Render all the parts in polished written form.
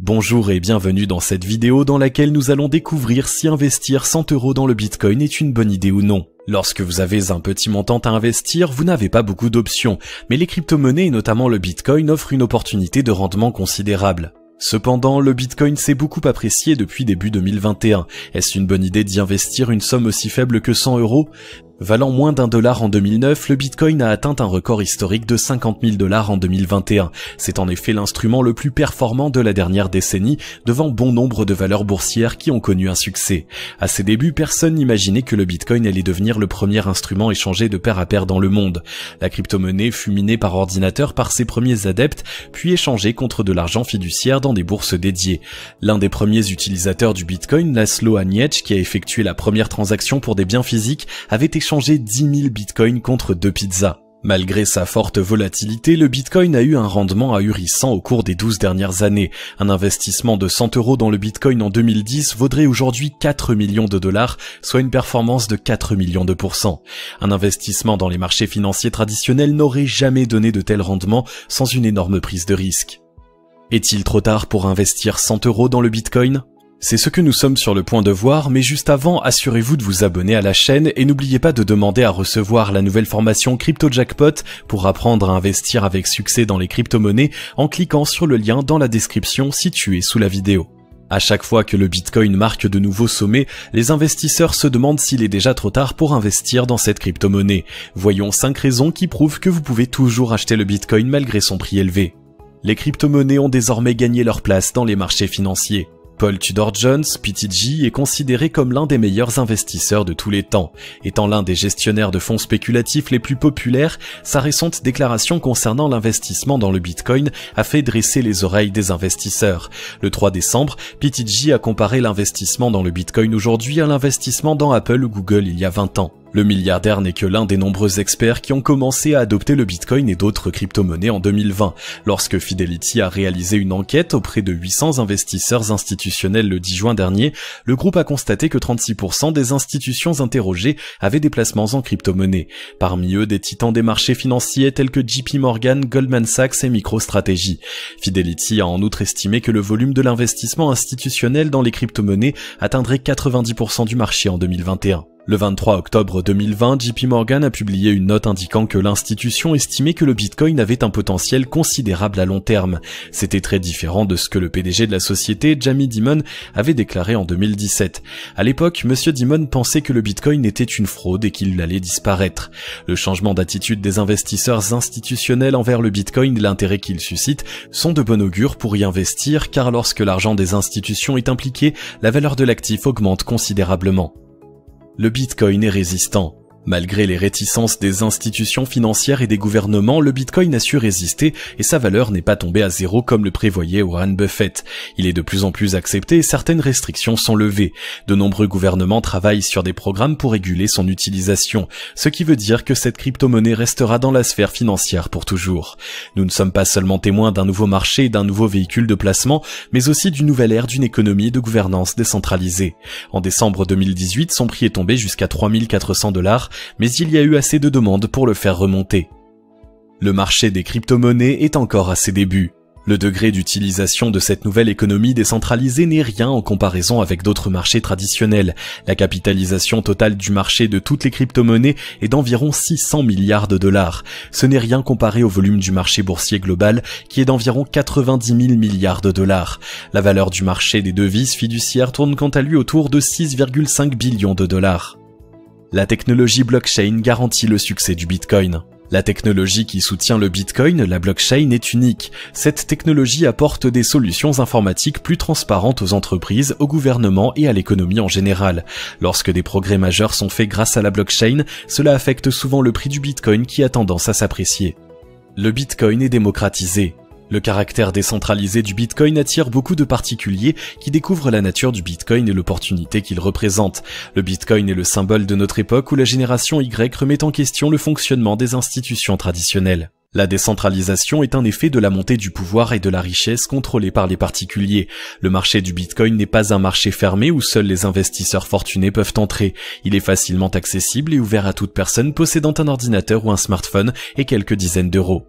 Bonjour et bienvenue dans cette vidéo dans laquelle nous allons découvrir si investir 100 € dans le Bitcoin est une bonne idée ou non. Lorsque vous avez un petit montant à investir, vous n'avez pas beaucoup d'options, mais les crypto-monnaies et notamment le Bitcoin offrent une opportunité de rendement considérable. Cependant, le Bitcoin s'est beaucoup apprécié depuis début 2021. Est-ce une bonne idée d'y investir une somme aussi faible que 100 €? Valant moins d'1 $ en 2009, le Bitcoin a atteint un record historique de 50 000 $ en 2021. C'est en effet l'instrument le plus performant de la dernière décennie, devant bon nombre de valeurs boursières qui ont connu un succès. À ses débuts, personne n'imaginait que le Bitcoin allait devenir le premier instrument échangé de pair à pair dans le monde. La crypto-monnaie fut minée par ordinateur par ses premiers adeptes, puis échangée contre de l'argent fiduciaire dans des bourses dédiées. L'un des premiers utilisateurs du Bitcoin, Laszlo Haniecz, qui a effectué la première transaction pour des biens physiques, avait échangé 10 000 bitcoins contre 2 pizzas. Malgré sa forte volatilité, le Bitcoin a eu un rendement ahurissant au cours des 12 dernières années. Un investissement de 100 € dans le Bitcoin en 2010 vaudrait aujourd'hui 4 millions de $, soit une performance de 4 millions de %. Un investissement dans les marchés financiers traditionnels n'aurait jamais donné de tels rendements sans une énorme prise de risque. Est-il trop tard pour investir 100 € dans le Bitcoin ? C'est ce que nous sommes sur le point de voir, mais juste avant, assurez-vous de vous abonner à la chaîne et n'oubliez pas de demander à recevoir la nouvelle formation Crypto Jackpot pour apprendre à investir avec succès dans les crypto-monnaies en cliquant sur le lien dans la description situé sous la vidéo. À chaque fois que le Bitcoin marque de nouveaux sommets, les investisseurs se demandent s'il est déjà trop tard pour investir dans cette crypto-monnaie. Voyons 5 raisons qui prouvent que vous pouvez toujours acheter le Bitcoin malgré son prix élevé. Les crypto-monnaies ont désormais gagné leur place dans les marchés financiers. Paul Tudor Jones, PTG, est considéré comme l'un des meilleurs investisseurs de tous les temps. Étant l'un des gestionnaires de fonds spéculatifs les plus populaires, sa récente déclaration concernant l'investissement dans le Bitcoin a fait dresser les oreilles des investisseurs. Le 3 décembre, PTG a comparé l'investissement dans le Bitcoin aujourd'hui à l'investissement dans Apple ou Google il y a 20 ans. Le milliardaire n'est que l'un des nombreux experts qui ont commencé à adopter le Bitcoin et d'autres crypto-monnaies en 2020. Lorsque Fidelity a réalisé une enquête auprès de 800 investisseurs institutionnels le 10 juin dernier, le groupe a constaté que 36% des institutions interrogées avaient des placements en crypto-monnaies. Parmi eux, des titans des marchés financiers tels que JP Morgan, Goldman Sachs et MicroStrategy. Fidelity a en outre estimé que le volume de l'investissement institutionnel dans les crypto-monnaies atteindrait 90% du marché en 2021. Le 23 octobre 2020, JP Morgan a publié une note indiquant que l'institution estimait que le Bitcoin avait un potentiel considérable à long terme. C'était très différent de ce que le PDG de la société, Jamie Dimon, avait déclaré en 2017. À l'époque, Monsieur Dimon pensait que le Bitcoin était une fraude et qu'il allait disparaître. Le changement d'attitude des investisseurs institutionnels envers le Bitcoin et l'intérêt qu'il suscite sont de bon augure pour y investir, car lorsque l'argent des institutions est impliqué, la valeur de l'actif augmente considérablement. Le Bitcoin est résistant. Malgré les réticences des institutions financières et des gouvernements, le Bitcoin a su résister et sa valeur n'est pas tombée à zéro comme le prévoyait Warren Buffett. Il est de plus en plus accepté et certaines restrictions sont levées. De nombreux gouvernements travaillent sur des programmes pour réguler son utilisation, ce qui veut dire que cette crypto-monnaie restera dans la sphère financière pour toujours. Nous ne sommes pas seulement témoins d'un nouveau marché et d'un nouveau véhicule de placement, mais aussi d'une nouvelle ère d'une économie et de gouvernance décentralisée. En décembre 2018, son prix est tombé jusqu'à 3 400 $, mais il y a eu assez de demandes pour le faire remonter. Le marché des crypto-monnaies est encore à ses débuts. Le degré d'utilisation de cette nouvelle économie décentralisée n'est rien en comparaison avec d'autres marchés traditionnels. La capitalisation totale du marché de toutes les crypto-monnaies est d'environ 600 milliards de $. Ce n'est rien comparé au volume du marché boursier global qui est d'environ 90 000 milliards de $. La valeur du marché des devises fiduciaires tourne quant à lui autour de 6,5 billions de $. La technologie blockchain garantit le succès du Bitcoin. La technologie qui soutient le Bitcoin, la blockchain, est unique. Cette technologie apporte des solutions informatiques plus transparentes aux entreprises, au gouvernement et à l'économie en général. Lorsque des progrès majeurs sont faits grâce à la blockchain, cela affecte souvent le prix du Bitcoin qui a tendance à s'apprécier. Le Bitcoin est démocratisé. Le caractère décentralisé du Bitcoin attire beaucoup de particuliers qui découvrent la nature du Bitcoin et l'opportunité qu'il représente. Le Bitcoin est le symbole de notre époque où la génération Y remet en question le fonctionnement des institutions traditionnelles. La décentralisation est un effet de la montée du pouvoir et de la richesse contrôlée par les particuliers. Le marché du Bitcoin n'est pas un marché fermé où seuls les investisseurs fortunés peuvent entrer. Il est facilement accessible et ouvert à toute personne possédant un ordinateur ou un smartphone et quelques dizaines d'euros.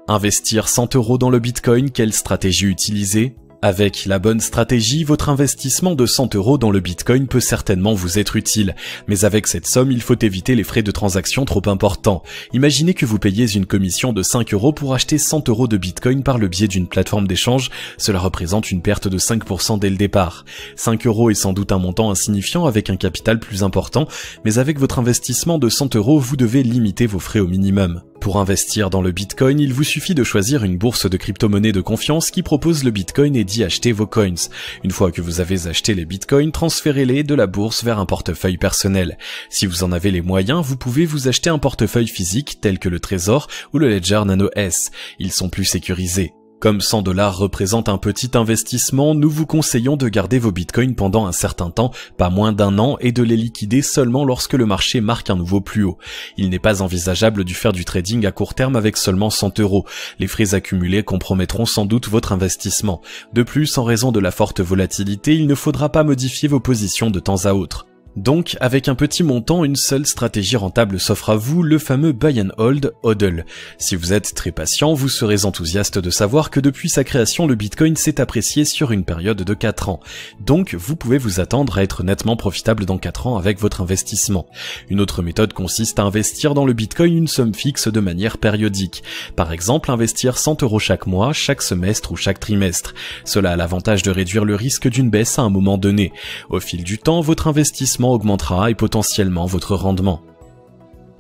Investir 100 € dans le Bitcoin, quelle stratégie utiliser ? Avec la bonne stratégie, votre investissement de 100 € dans le Bitcoin peut certainement vous être utile. Mais avec cette somme, il faut éviter les frais de transaction trop importants. Imaginez que vous payez une commission de 5 € pour acheter 100 € de Bitcoin par le biais d'une plateforme d'échange. Cela représente une perte de 5% dès le départ. 5 € est sans doute un montant insignifiant avec un capital plus important, mais avec votre investissement de 100 €, vous devez limiter vos frais au minimum. Pour investir dans le Bitcoin, il vous suffit de choisir une bourse de crypto-monnaie de confiance qui propose le Bitcoin et d'y acheter vos coins. Une fois que vous avez acheté les Bitcoins, transférez-les de la bourse vers un portefeuille personnel. Si vous en avez les moyens, vous pouvez vous acheter un portefeuille physique tel que le Trésor ou le Ledger Nano S. Ils sont plus sécurisés. Comme 100 $ représente un petit investissement, nous vous conseillons de garder vos bitcoins pendant un certain temps, pas moins d'1 an, et de les liquider seulement lorsque le marché marque un nouveau plus haut. Il n'est pas envisageable de faire du trading à court terme avec seulement 100 €. Les frais accumulés compromettront sans doute votre investissement. De plus, en raison de la forte volatilité, il ne faudra pas modifier vos positions de temps à autre. Donc, avec un petit montant, une seule stratégie rentable s'offre à vous, le fameux Buy and Hold HODL. Si vous êtes très patient, vous serez enthousiaste de savoir que depuis sa création, le Bitcoin s'est apprécié sur une période de 4 ans. Donc, vous pouvez vous attendre à être nettement profitable dans 4 ans avec votre investissement. Une autre méthode consiste à investir dans le Bitcoin une somme fixe de manière périodique. Par exemple, investir 100 € chaque mois, chaque semestre ou chaque trimestre. Cela a l'avantage de réduire le risque d'une baisse à un moment donné. Au fil du temps, votre investissement augmentera et potentiellement votre rendement.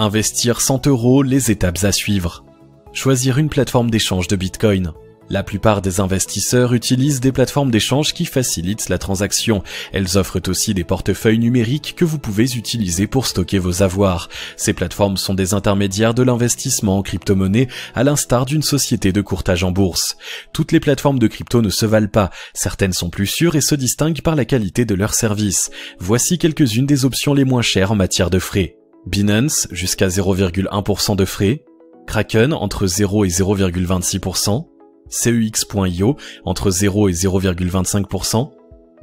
Investir 100 €, les étapes à suivre. Choisir une plateforme d'échange de Bitcoin. La plupart des investisseurs utilisent des plateformes d'échange qui facilitent la transaction. Elles offrent aussi des portefeuilles numériques que vous pouvez utiliser pour stocker vos avoirs. Ces plateformes sont des intermédiaires de l'investissement en crypto-monnaie, à l'instar d'une société de courtage en bourse. Toutes les plateformes de crypto ne se valent pas. Certaines sont plus sûres et se distinguent par la qualité de leurs services. Voici quelques-unes des options les moins chères en matière de frais. Binance, jusqu'à 0,1% de frais. Kraken, entre 0 et 0,26%. CEX.io, entre 0 et 0,25%.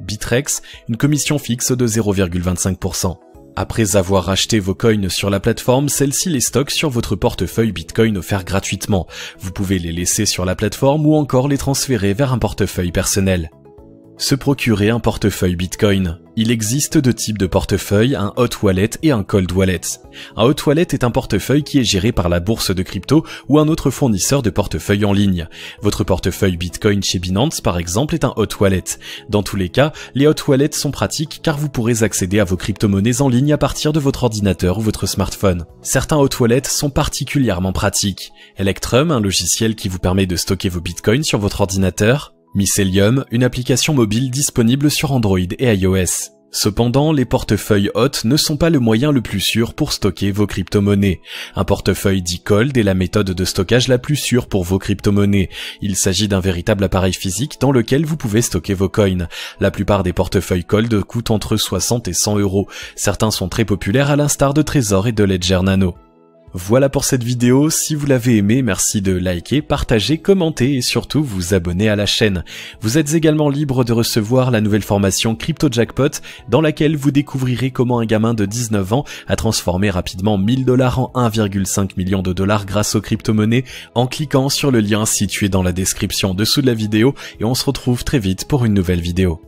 Bitrex, une commission fixe de 0,25%. Après avoir acheté vos coins sur la plateforme, celle-ci les stocke sur votre portefeuille Bitcoin offert gratuitement. Vous pouvez les laisser sur la plateforme ou encore les transférer vers un portefeuille personnel. Se procurer un portefeuille Bitcoin. Il existe deux types de portefeuilles, un hot wallet et un cold wallet. Un hot wallet est un portefeuille qui est géré par la bourse de crypto ou un autre fournisseur de portefeuille en ligne. Votre portefeuille Bitcoin chez Binance par exemple est un hot wallet. Dans tous les cas, les hot wallets sont pratiques car vous pourrez accéder à vos crypto-monnaies en ligne à partir de votre ordinateur ou votre smartphone. Certains hot wallets sont particulièrement pratiques. Electrum, un logiciel qui vous permet de stocker vos bitcoins sur votre ordinateur. Mycelium, une application mobile disponible sur Android et iOS. Cependant, les portefeuilles hot ne sont pas le moyen le plus sûr pour stocker vos crypto-monnaies. Un portefeuille dit cold est la méthode de stockage la plus sûre pour vos crypto-monnaies. Il s'agit d'un véritable appareil physique dans lequel vous pouvez stocker vos coins. La plupart des portefeuilles cold coûtent entre 60 et 100 €. Certains sont très populaires à l'instar de Trésor et de Ledger Nano. Voilà pour cette vidéo, si vous l'avez aimé, merci de liker, partager, commenter et surtout vous abonner à la chaîne. Vous êtes également libre de recevoir la nouvelle formation Crypto Jackpot dans laquelle vous découvrirez comment un gamin de 19 ans a transformé rapidement 1000 $ en 1,5 million de dollars grâce aux crypto-monnaies en cliquant sur le lien situé dans la description dessous de la vidéo et on se retrouve très vite pour une nouvelle vidéo.